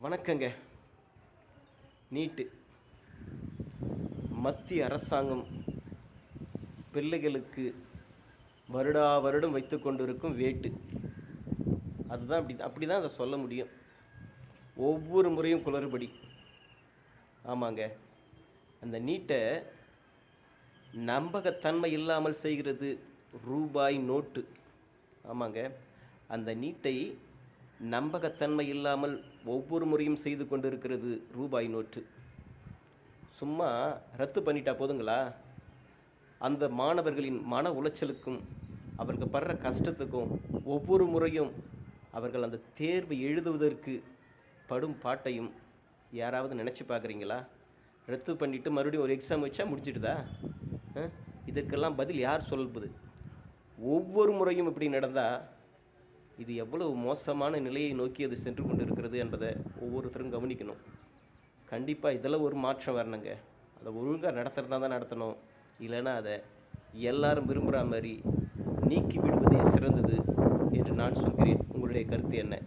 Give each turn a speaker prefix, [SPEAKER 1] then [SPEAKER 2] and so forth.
[SPEAKER 1] வணக்கங்க. நீட்டு மத்திய அரசாங்கம் பிள்ளைகளுக்கு வருடா வருடம் வைத்து கொண்டிருக்கும் வேட்டு. அதுதான் அப்படி தான் அதை சொல்ல முடியும். ஒவ்வொரு முறையும் குளறுபடி. ஆமாங்க, அந்த நீட்டை நம்பகத்தன்மை இல்லாமல் செய்கிறது ரூபாய் நோட்டு. ஆமாங்க, அந்த நீட்டை நம்பகத்தன்மை இல்லாமல் ஒவ்வொரு முறையும் செய்து கொண்டிருக்கிறது ரூபாய் நோட்டு. சும்மா ரத்து பண்ணிட்டா போதுங்களா? அந்த மாணவர்களின் மன உளைச்சலுக்கும் அவர்கள் படுற கஷ்டத்துக்கும் ஒவ்வொரு முறையும் அவர்கள் அந்த தேர்வு எழுதுவதற்கு படும் பாட்டையும் யாராவது நினச்சி பார்க்குறீங்களா? ரத்து பண்ணிவிட்டு மறுபடியும் ஒரு எக்ஸாம் வச்சா முடிஞ்சிடுதா? இதற்கெல்லாம் பதில் யார் சொல்வது? ஒவ்வொரு முறையும் இப்படி நடந்தால் இது எவ்வளவு மோசமான நிலையை நோக்கி அது சென்று கொண்டு இருக்கிறது என்பதை ஒவ்வொருத்தரும் கவனிக்கணும். கண்டிப்பாக இதில் ஒரு மாற்றம் வரணுங்க. அதை ஒழுங்காக நடத்துகிறதா தான் நடத்தணும். இல்லைன்னா அதை எல்லாரும் விரும்புகிற மாதிரி நீக்கி விடுவதே சிறந்தது என்று நான் சொல்கிறேன். உங்களுடைய கருத்து என்ன?